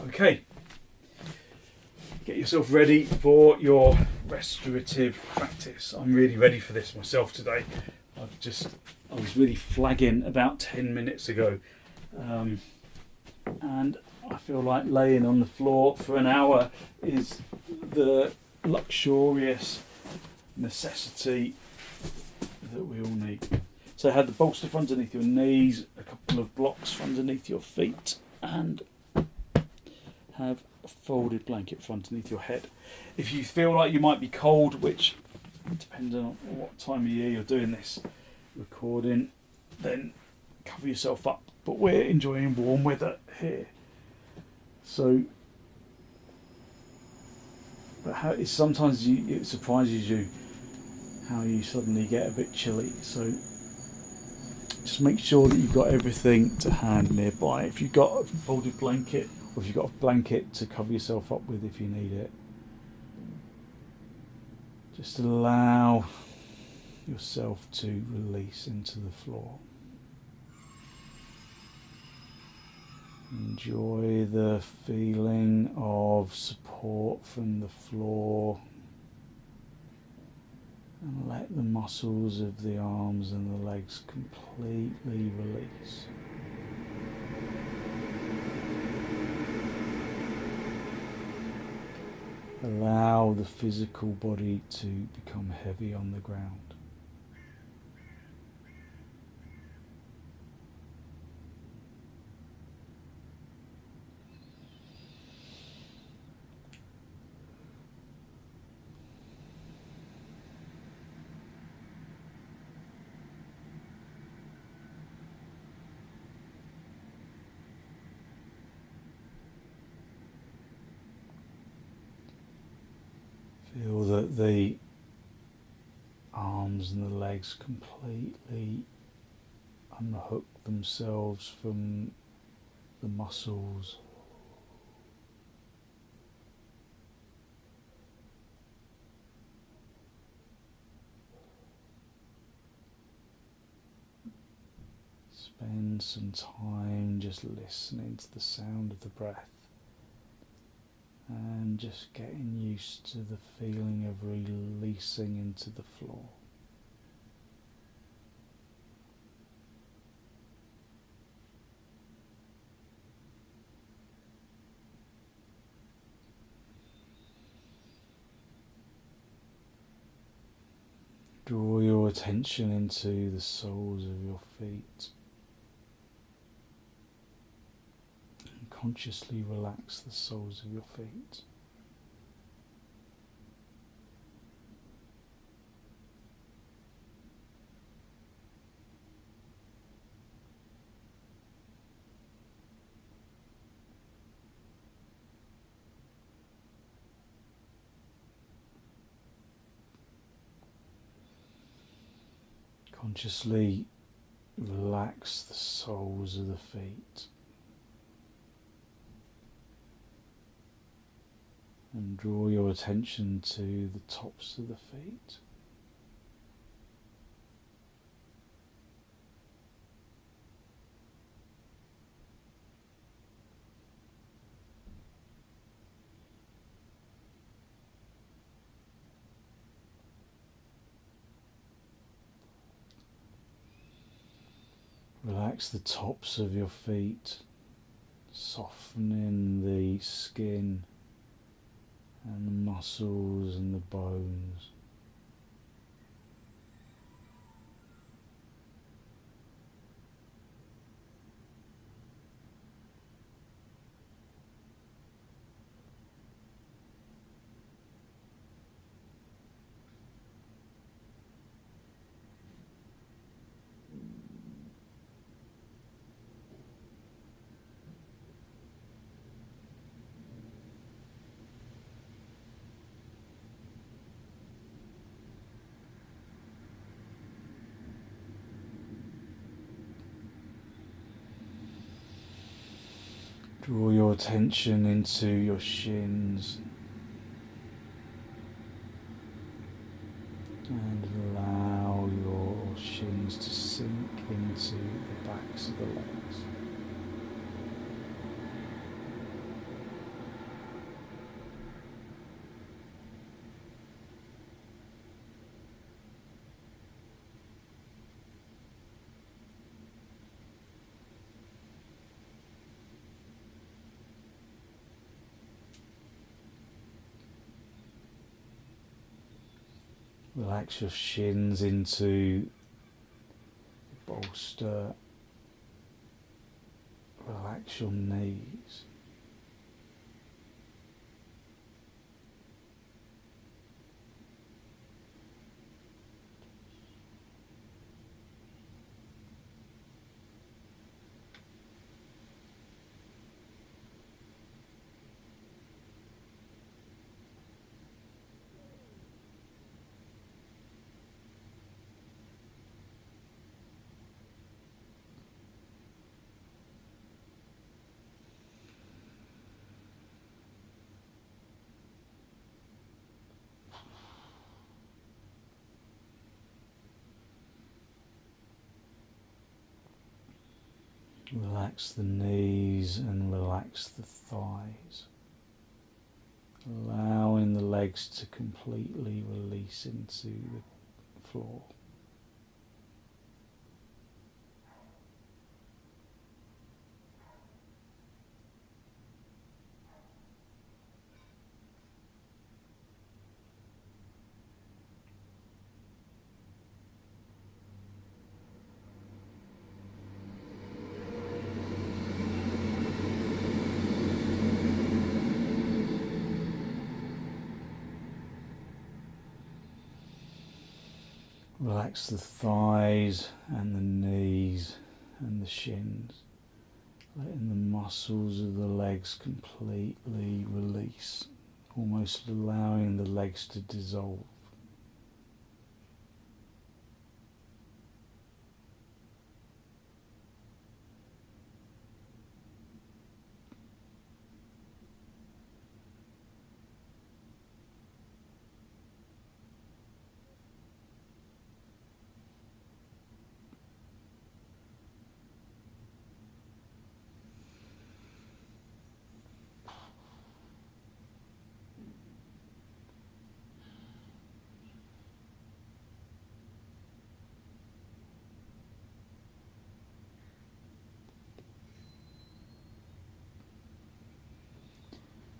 Okay, get yourself ready for your restorative practice. I'm really ready for this myself today. I was really flagging about 10 minutes ago, and I feel like laying on the floor for an hour is the luxurious necessity that we all need. So have the bolster from underneath your knees, a couple of blocks from underneath your feet, and have a folded blanket from underneath your head. If you feel like you might be cold, which depends on what time of year you're doing this recording, then cover yourself up. But we're enjoying warm weather here. So, but sometimes it surprises you how you suddenly get a bit chilly. So just make sure that you've got everything to hand nearby. If you've got a folded blanket, or if you've got a blanket to cover yourself up with if you need it, just allow yourself to release into the floor. Enjoy the feeling of support from the floor, and let the muscles of the arms and the legs completely release. Allow the physical body to become heavy on the ground. Feel that the arms and the legs completely unhook themselves from the muscles. Spend some time just listening to the sound of the breath. And just getting used to the feeling of releasing into the floor. Draw your attention into the soles of your feet. Consciously relax the soles of your feet. Consciously relax the soles of the feet. And draw your attention to the tops of the feet. Relax the tops of your feet, softening the skin and the muscles and the bones. Draw your attention into your shins and allow your shins to sink into the backs of the legs. Relax your shins into the bolster. Relax your knees. Relax the knees and relax the thighs, allowing the legs to completely release into the floor. Relax the thighs and the knees and the shins, letting the muscles of the legs completely release, almost allowing the legs to dissolve.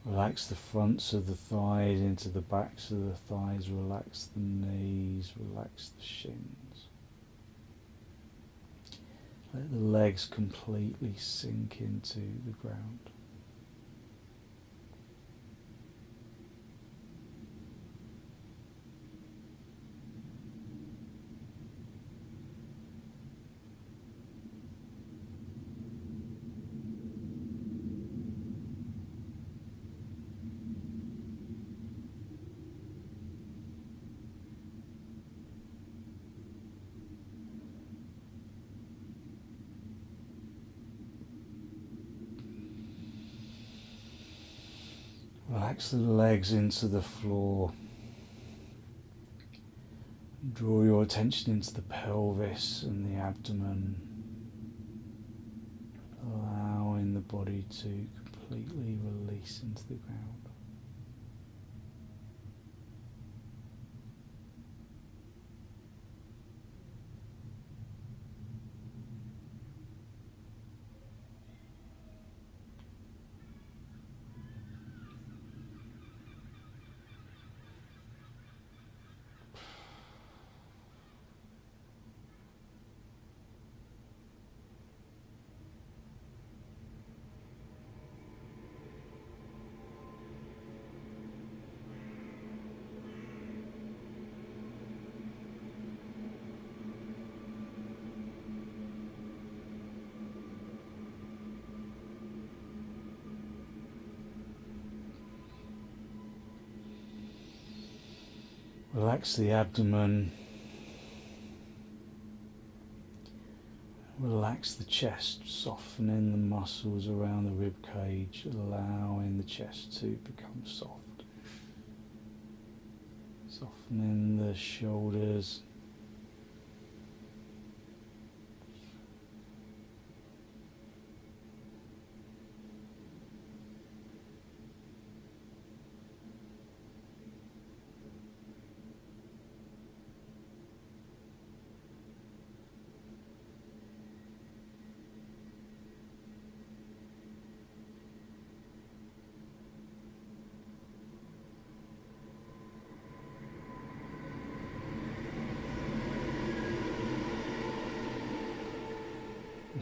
Relax the fronts of the thighs into the backs of the thighs, relax the knees, relax the shins. Let the legs completely sink into the ground. Relax the legs into the floor. Draw your attention into the pelvis and the abdomen, allowing the body to completely release into the ground. Relax the abdomen, relax the chest, softening the muscles around the rib cage, allowing the chest to become soft. Softening the shoulders.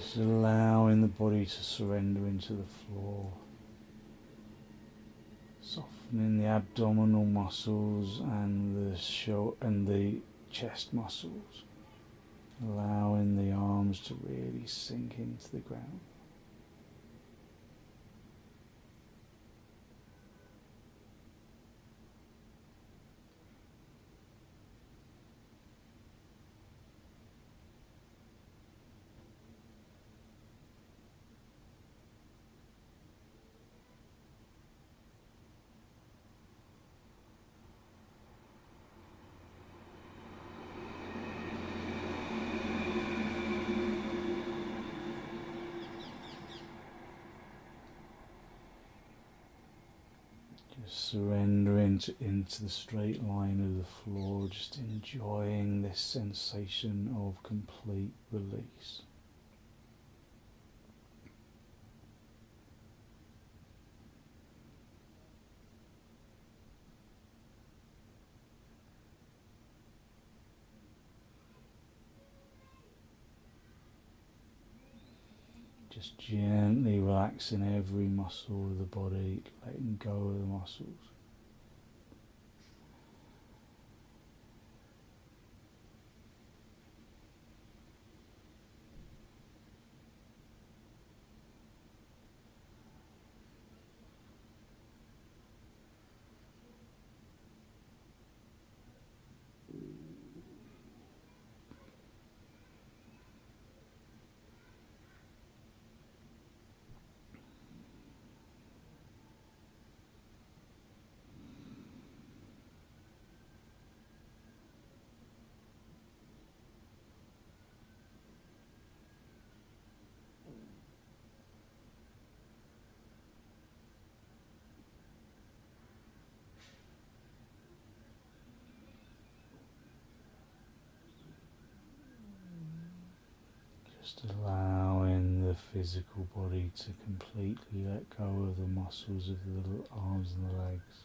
Just allowing the body to surrender into the floor, softening the abdominal muscles and the chest muscles, allowing the arms to really sink into the ground. Surrendering into the straight line of the floor, just enjoying this sensation of complete release. Just gently relaxing every muscle of the body, letting go of the muscles. Just allowing the physical body to completely let go of the muscles of the arms and the legs.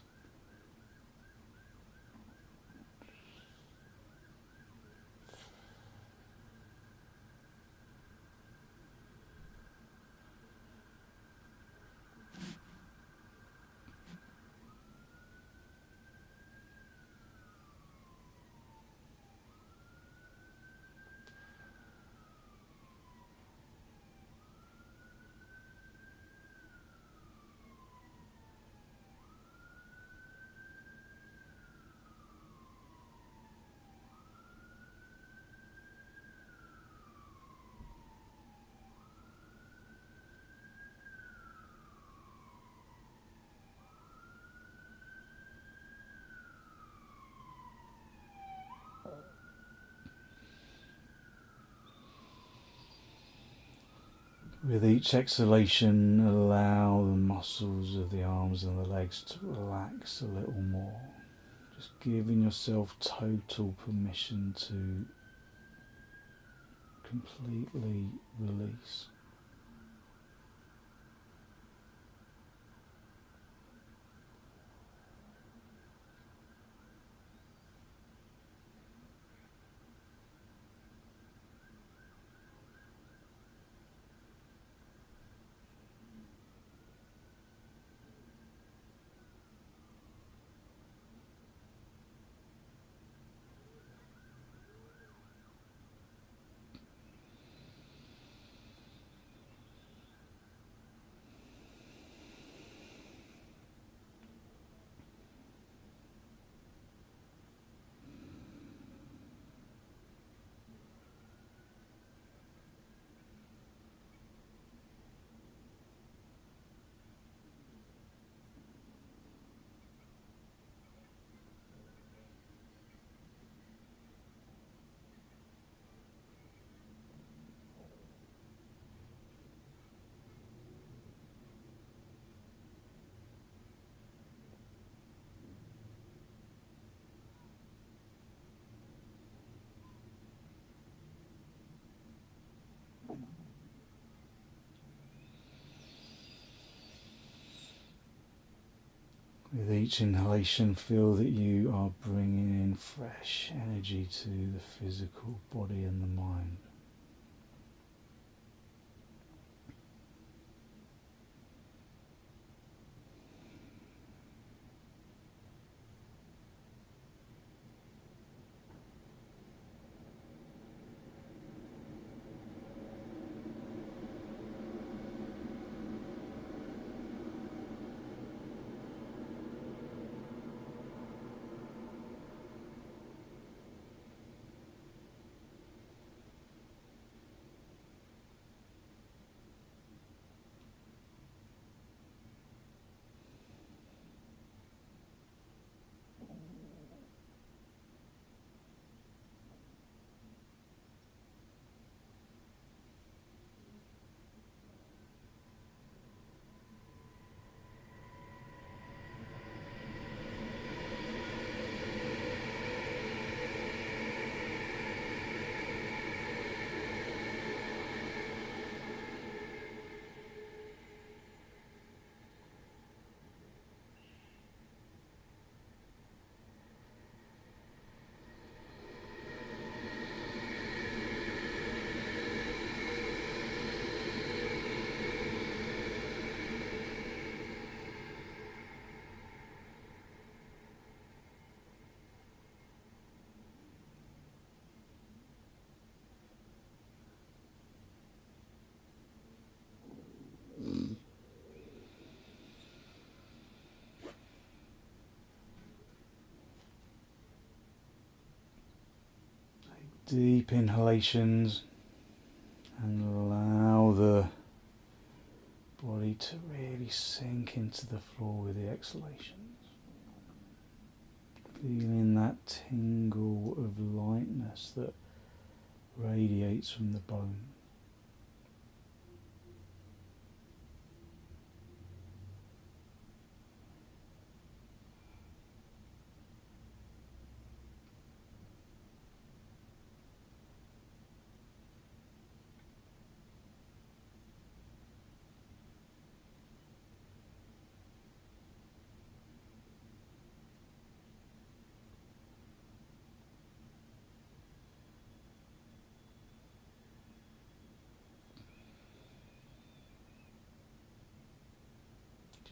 With each exhalation, allow the muscles of the arms and the legs to relax a little more. Just giving yourself total permission to completely release. With each inhalation, feel that you are bringing in fresh energy to the physical body and the mind. deep inhalations and allow the body to really sink into the floor with the exhalations. Feeling that tingle of lightness that radiates from the bone.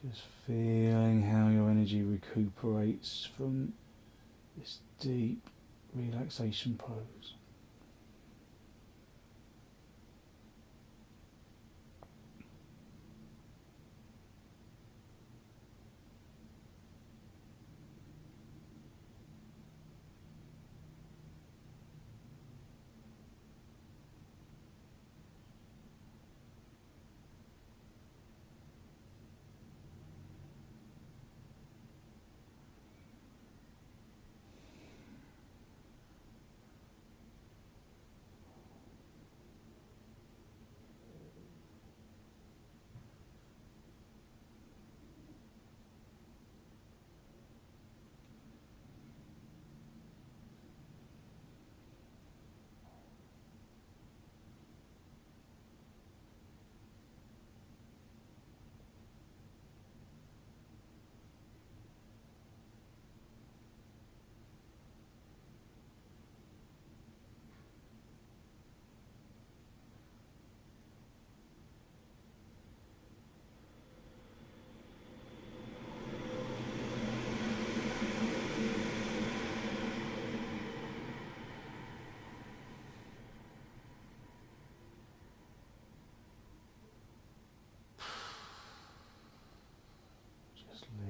Just feeling how your energy recuperates from this deep relaxation pose.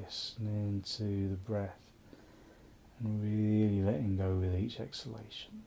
Listening to the breath and really letting go with each exhalation.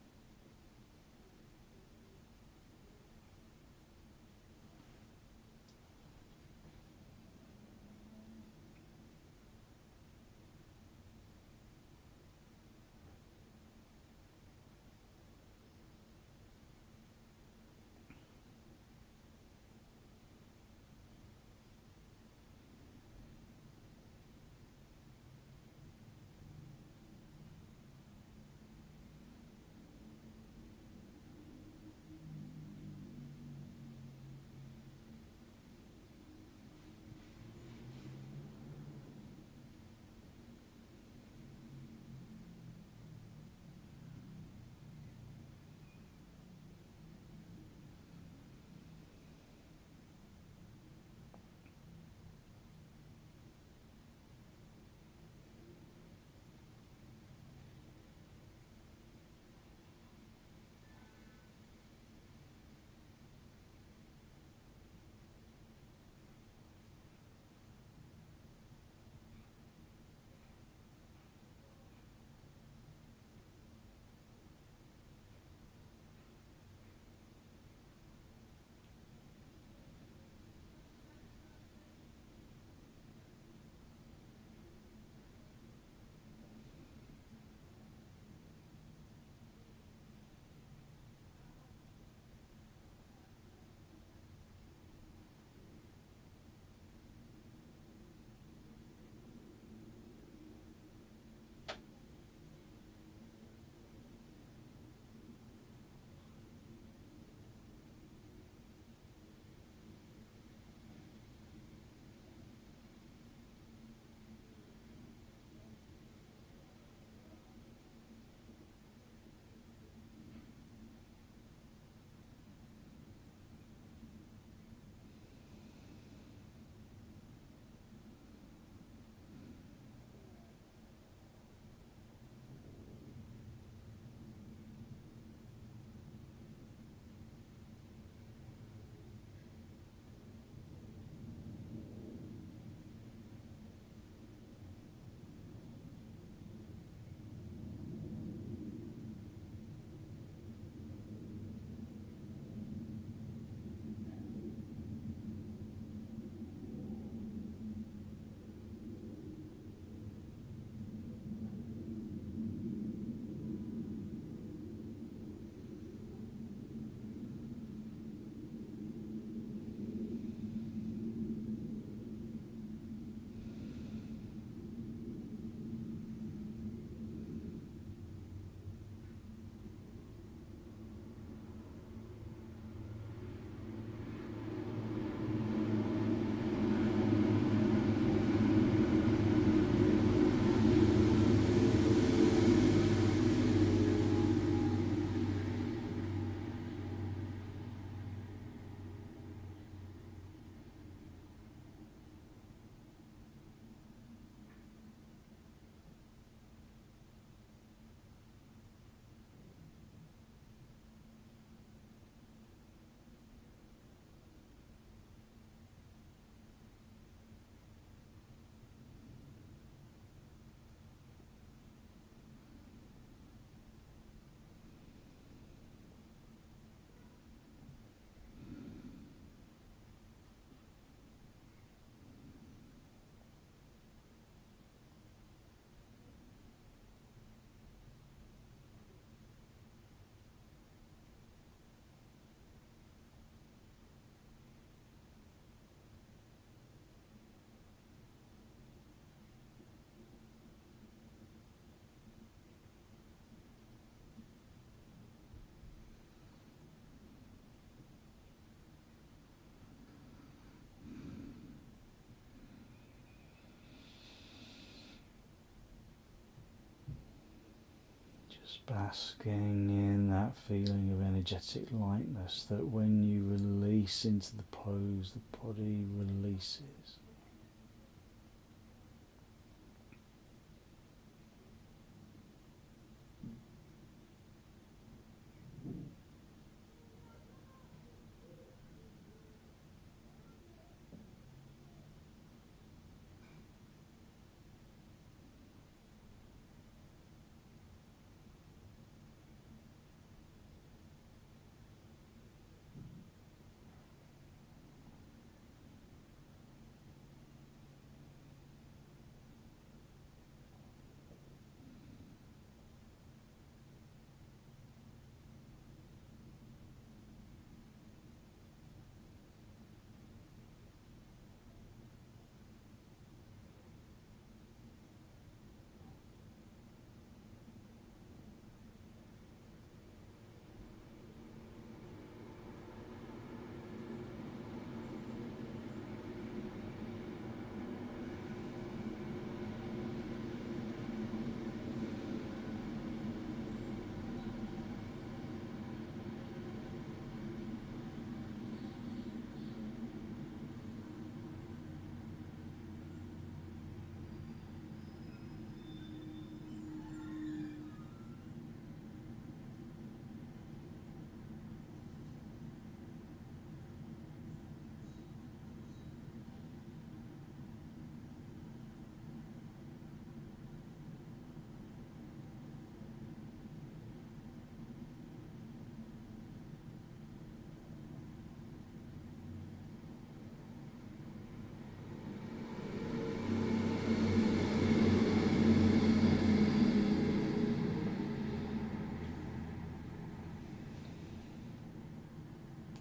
basking in that feeling of energetic lightness, that when you release into the pose, the body releases.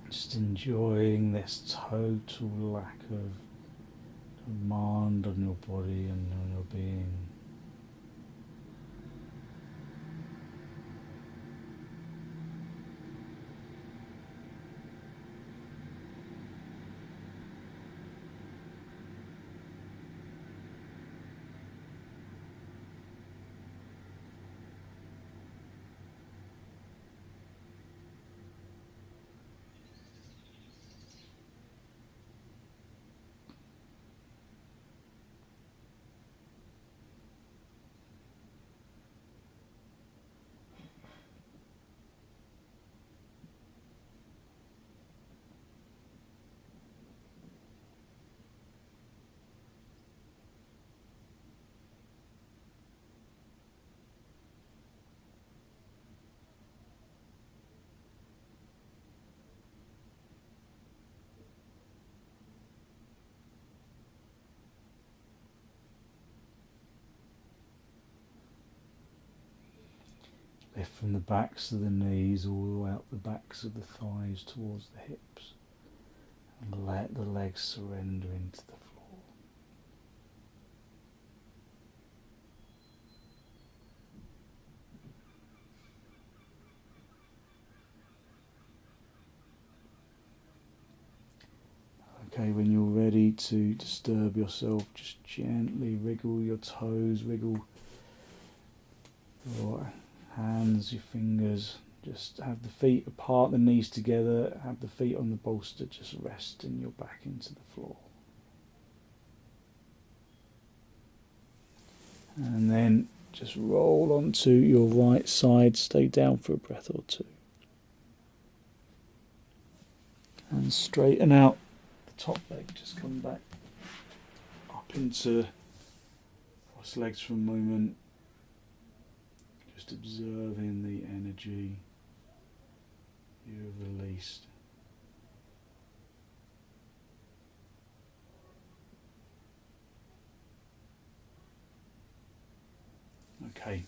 Just enjoying this total lack of demand on your body and on your being. Lift from the backs of the knees all the way up the backs of the thighs towards the hips, and let the legs surrender into the floor. Okay, when you're ready to disturb yourself, just gently wriggle your toes, wriggle your hands, your fingers. Just have the feet apart, the knees together, have the feet on the bolster, just resting your back into the floor. And then just roll onto your right side, stay down for a breath or two. And straighten out the top leg, just come back up into cross legs for a moment. Just observing the energy you have released. Okay,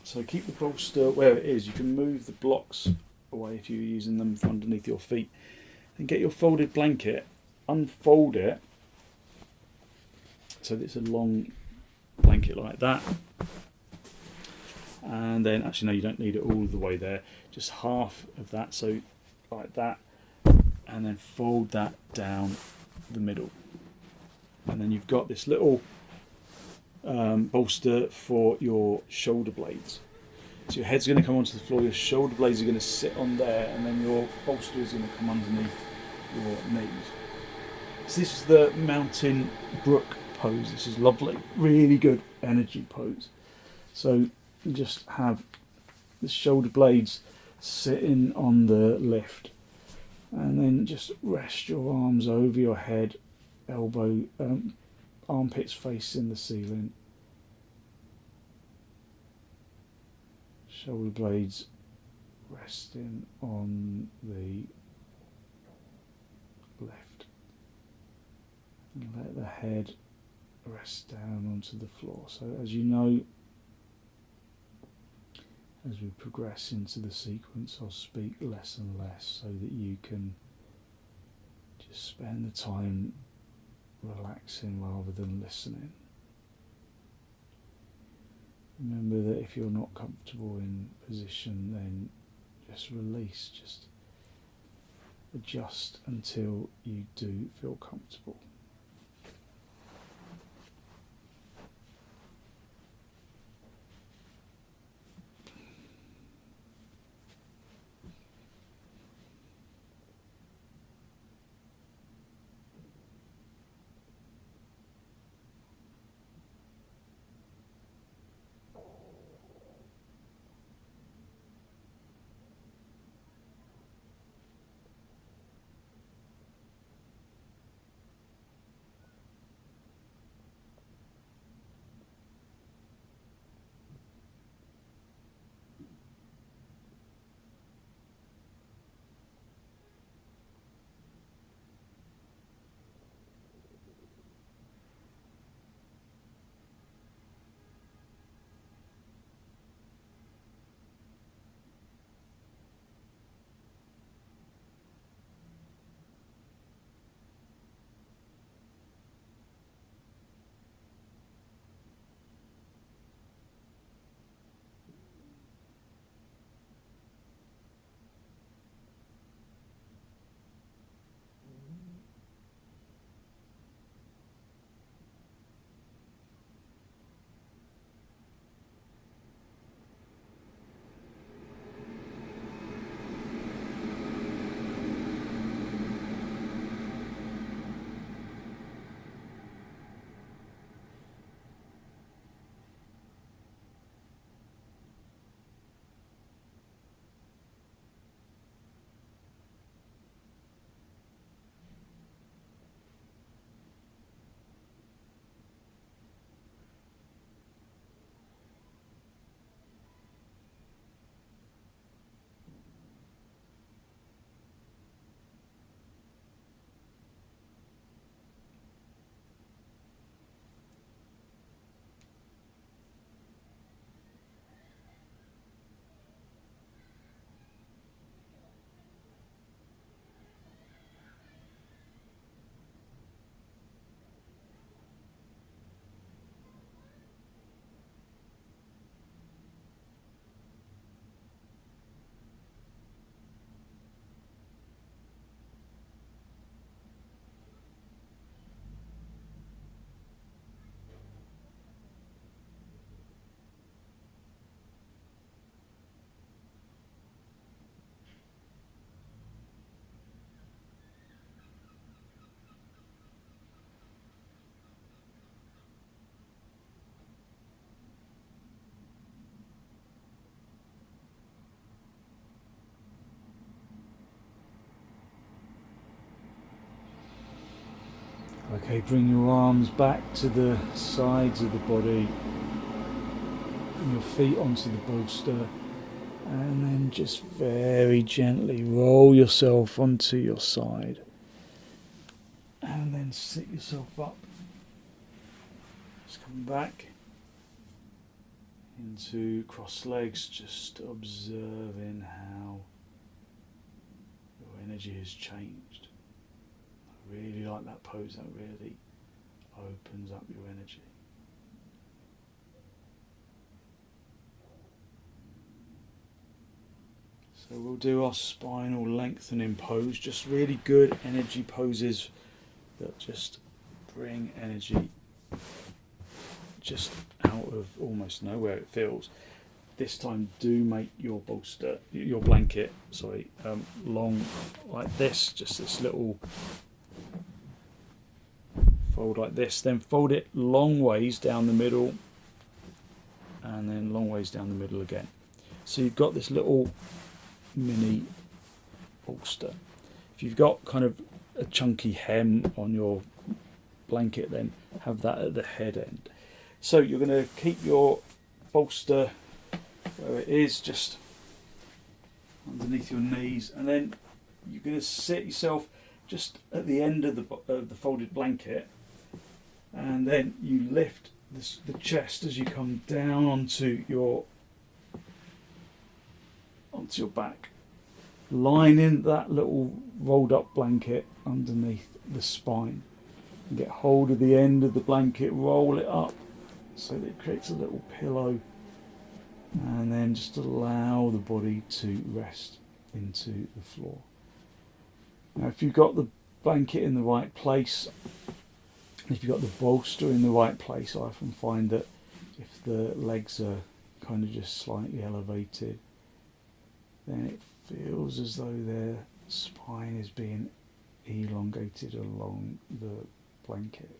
so keep the bolster where it is. You can move the blocks away if you're using them from underneath your feet. Then get your folded blanket, unfold it so that it's a long blanket like that. And then, actually no, you don't need it all the way there, just half of that, so like that, and then fold that down the middle. And then you've got this little bolster for your shoulder blades. So your head's going to come onto the floor, your shoulder blades are going to sit on there, and then your bolster is going to come underneath your knees. So this is the mountain brook pose. This is lovely, really good energy pose. So you just have the shoulder blades sitting on the lift, and then just rest your arms over your head, armpits facing the ceiling, shoulder blades resting on the lift, and let the head rest down onto the floor. So as you know, as we progress into the sequence, I'll speak less and less so that you can just spend the time relaxing rather than listening. Remember that if you're not comfortable in position, then just release, just adjust until you do feel comfortable. Okay, bring your arms back to the sides of the body, bring your feet onto the bolster, and then just very gently roll yourself onto your side, and then sit yourself up. Just come back into cross legs, just observing how your energy has changed. I really like that pose, that really opens up your energy. So we'll do our spinal lengthening pose, just really good energy poses that just bring energy just out of almost nowhere, it feels. this time do make your blanket, long like this, just this little fold like this, then fold it long ways down the middle and then long ways down the middle again. So you've got this little mini bolster. If you've got kind of a chunky hem on your blanket, then have that at the head end. So you're going to keep your bolster where it is, just underneath your knees, and then you're going to sit yourself just at the end of the folded blanket, and then you lift the chest as you come down onto your back, lining that little rolled up blanket underneath the spine, and get hold of the end of the blanket, roll it up so that it creates a little pillow, and then just allow the body to rest into the floor. Now if you've got the blanket in the right place, if you've got the bolster in the right place, I often find that if the legs are kind of just slightly elevated, then it feels as though their spine is being elongated along the blanket.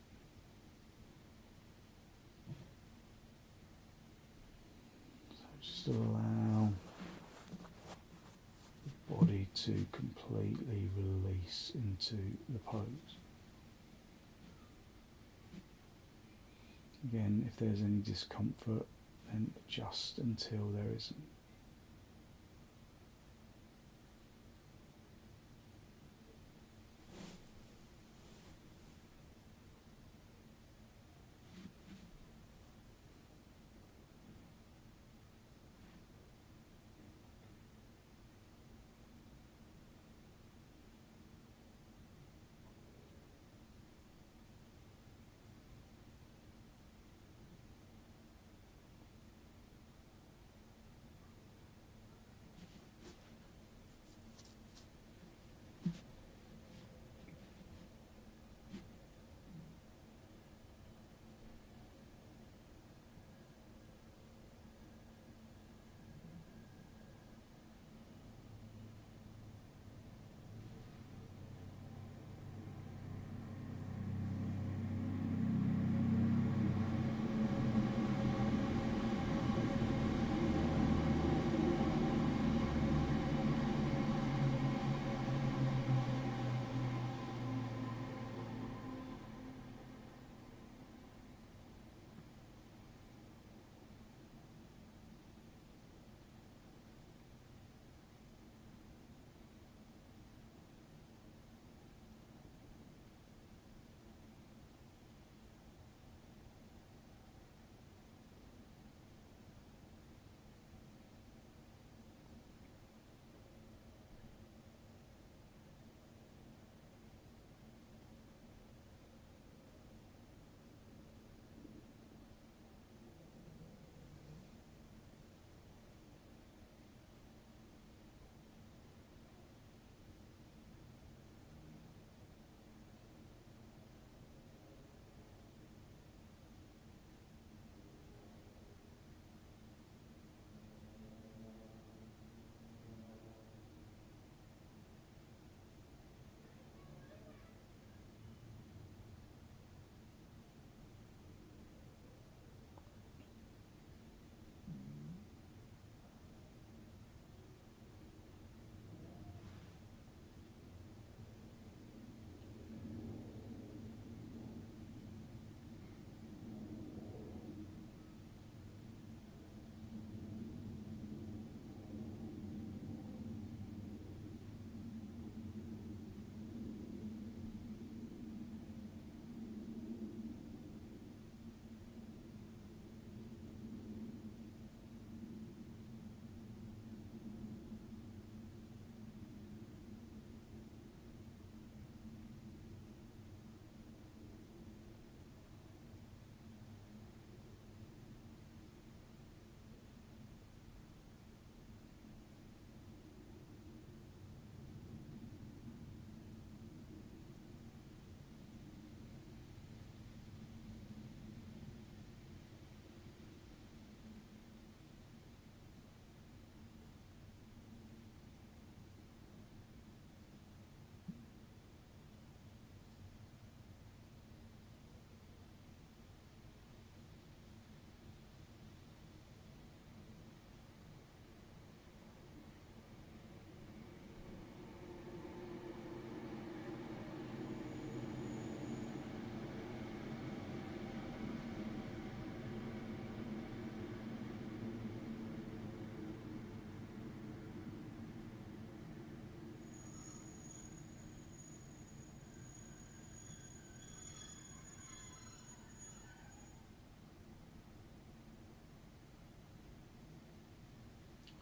So just allow the body to completely release into the pose. Again, if there's any discomfort, then adjust until there isn't.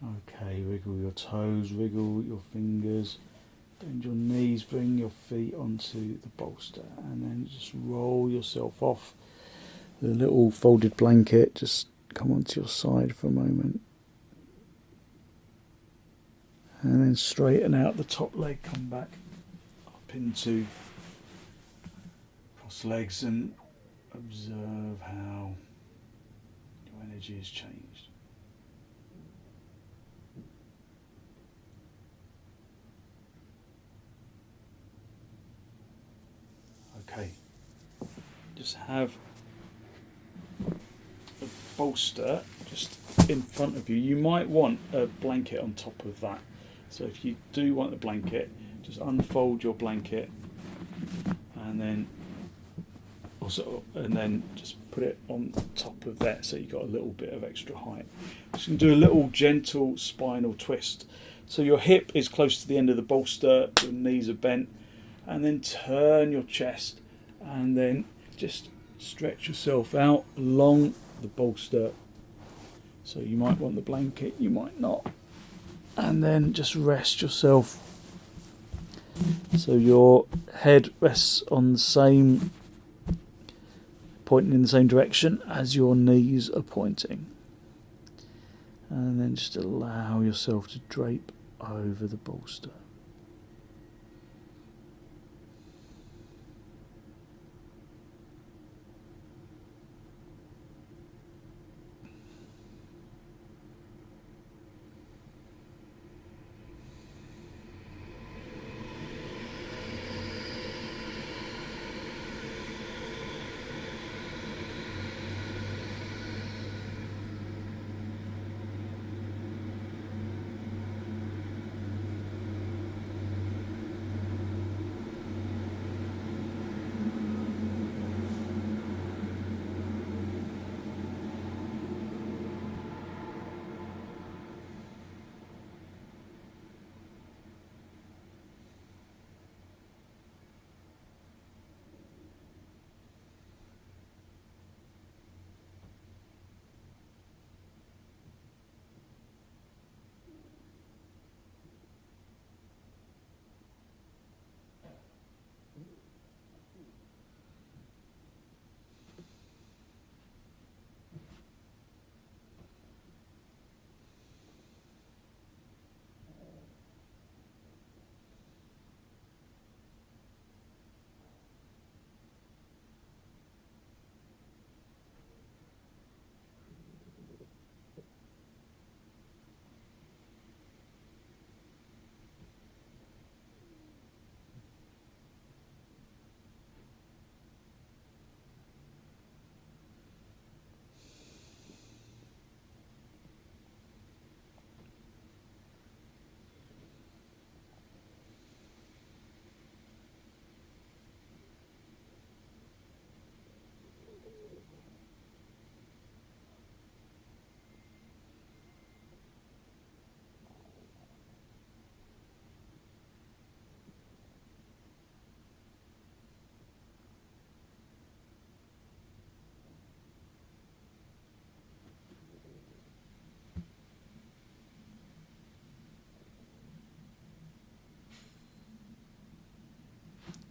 Okay, wiggle your toes, wiggle your fingers, bend your knees, bring your feet onto the bolster, and then just roll yourself off the little folded blanket. Just come onto your side for a moment. And then straighten out the top leg, come back up into cross legs and observe how your energy has changed. Okay, just have a bolster just in front of you. You might want a blanket on top of that. So if you do want the blanket, just unfold your blanket and then just put it on top of that so you've got a little bit of extra height. Just going to do a little gentle spinal twist. So your hip is close to the end of the bolster, your knees are bent, and then turn your chest and then just stretch yourself out along the bolster. So you might want the blanket, you might not. And then just rest yourself so your head rests on the same, pointing in the same direction as your knees are pointing. And then just allow yourself to drape over the bolster.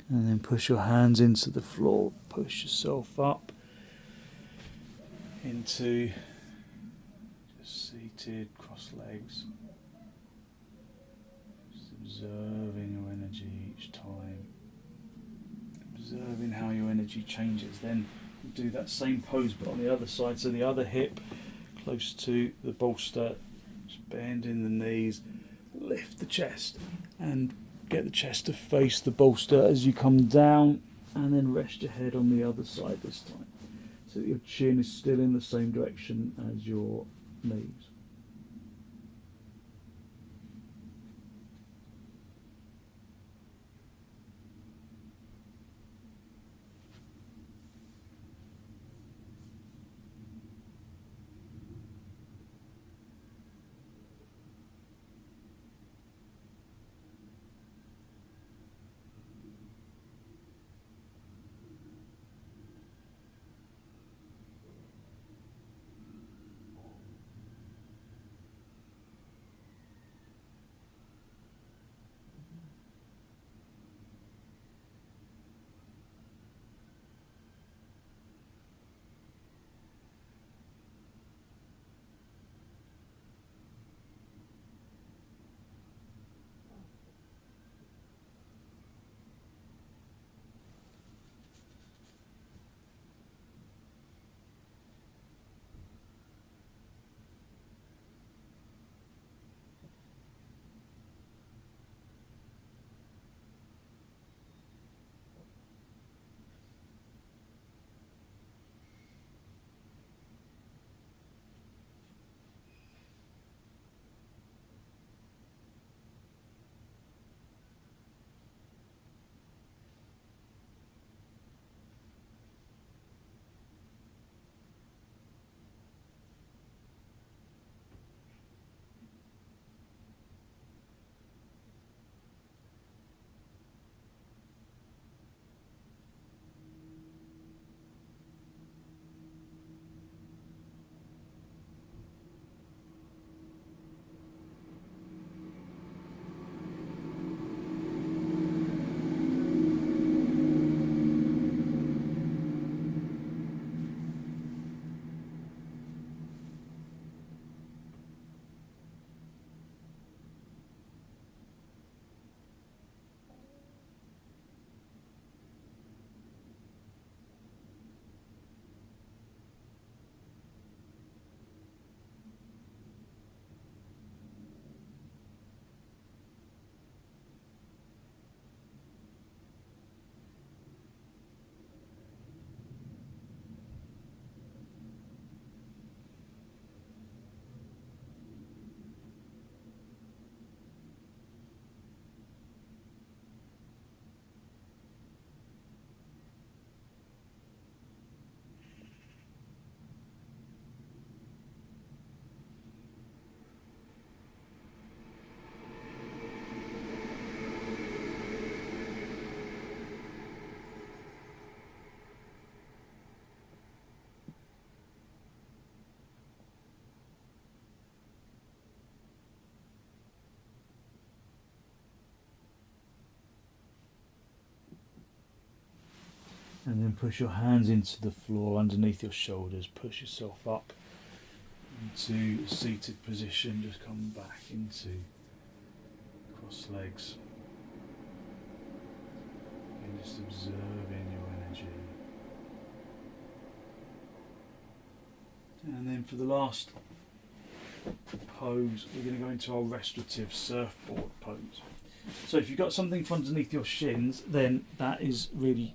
And then push your hands into the floor, push yourself up into just seated, cross legs, just observing your energy each time, observing how your energy changes. Then do that same pose but on the other side, so the other hip close to the bolster, just bend in the knees, lift the chest and get the chest to face the bolster as you come down, and then rest your head on the other side this time so that your chin is still in the same direction as your knees. And then push your hands into the floor underneath your shoulders. Push yourself up into a seated position. Just come back into cross legs. And just observing your energy. And then for the last pose, we're going to go into our restorative surfboard pose. So if you've got something from underneath your shins, then that is really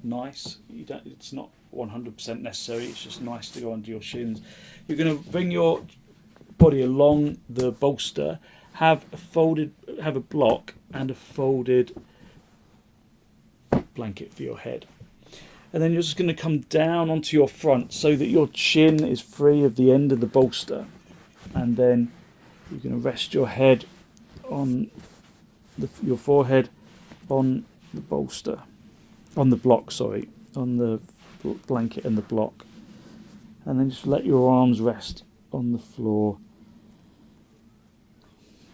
nice. It's not 100% necessary, it's just nice to go under your shins. You're going to bring your body along the bolster, have a block and a folded blanket for your head. And then you're just going to come down onto your front so that your chin is free of the end of the bolster. And then you're going to rest your head on your forehead on the bolster, on the block, on the blanket and the block. And then just let your arms rest on the floor,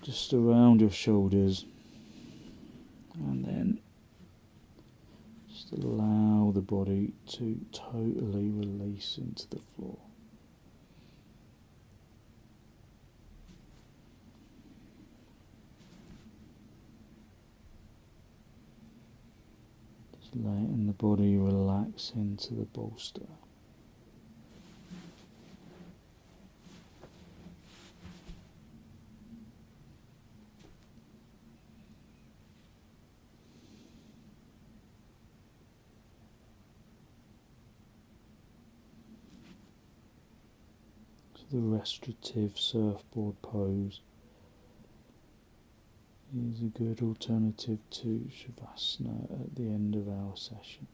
just around your shoulders. And then just allow the body to totally release into the floor. Just letting the body relax into the bolster. The restorative surfboard pose is a good alternative to Shavasana at the end of our session.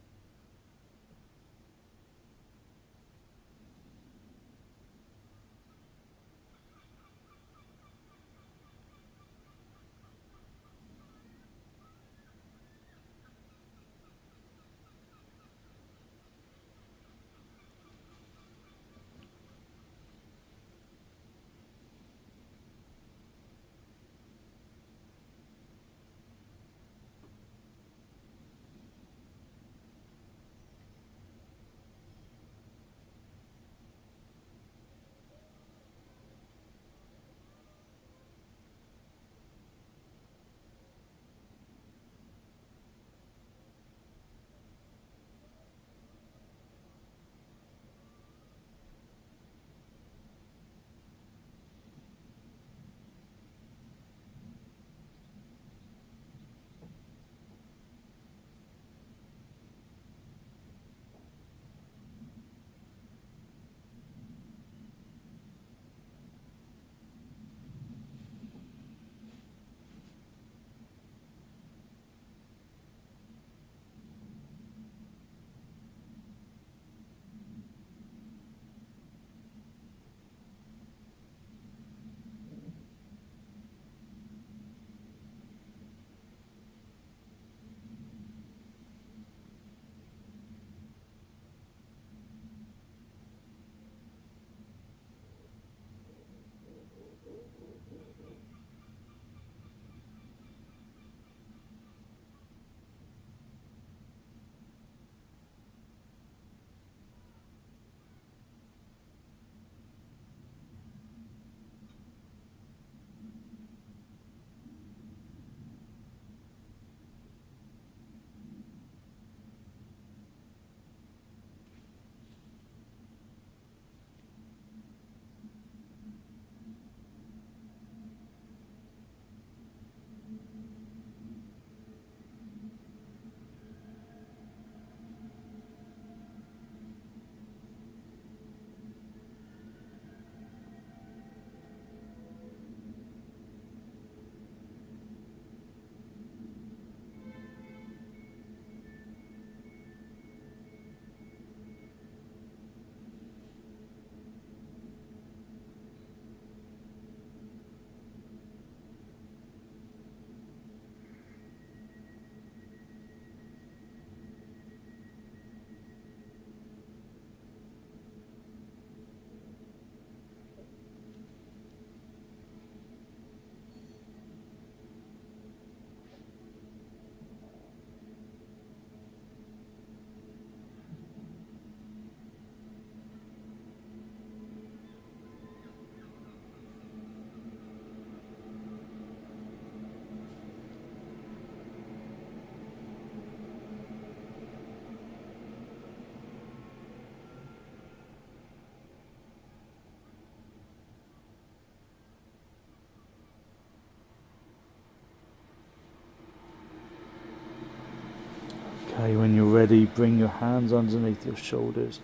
Okay, when you're ready, bring your hands underneath your shoulders.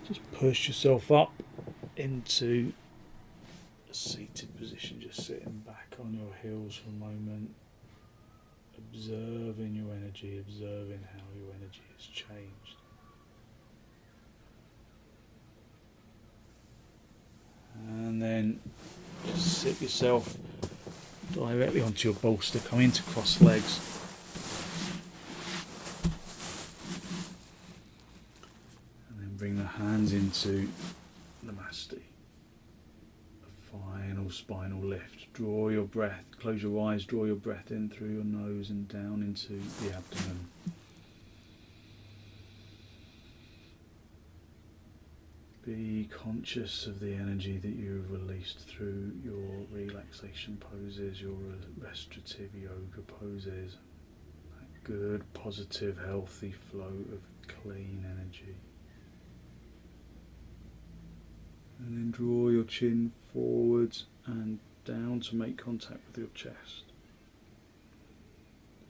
Just push yourself up into a seated position, just sitting back on your heels for a moment, observing your energy, observing how your energy has changed. And then just sit yourself directly onto your bolster, come into cross legs. And then bring the hands into Namaste. A final spinal lift. Draw your breath, close your eyes, draw your breath in through your nose and down into the abdomen. Be conscious of the energy that you've released through your relaxation poses, your restorative yoga poses. That good, positive, healthy flow of clean energy. And then draw your chin forwards and down to make contact with your chest.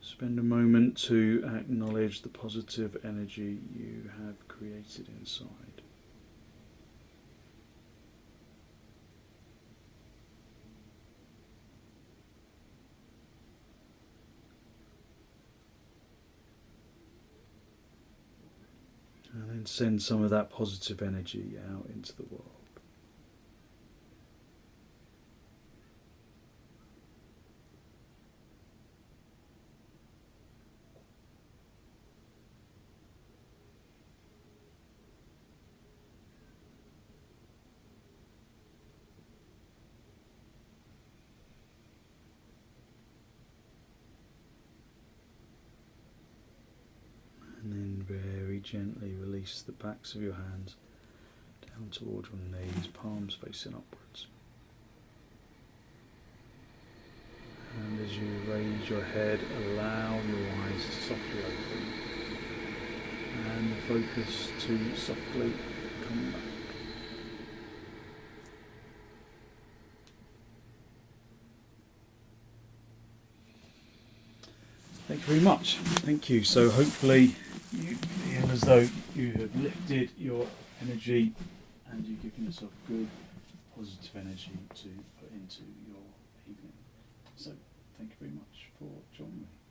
Spend a moment to acknowledge the positive energy you have created inside. And then send some of that positive energy out into the world. And then very gently release the backs of your hands down towards your knees, palms facing upwards. And as you raise your head, allow your eyes to softly open and the focus to softly come back. Thank you very much. Thank you. So hopefully you feel as though you have lifted your energy and you've given yourself good positive energy to put into your evening. So thank you very much for joining me.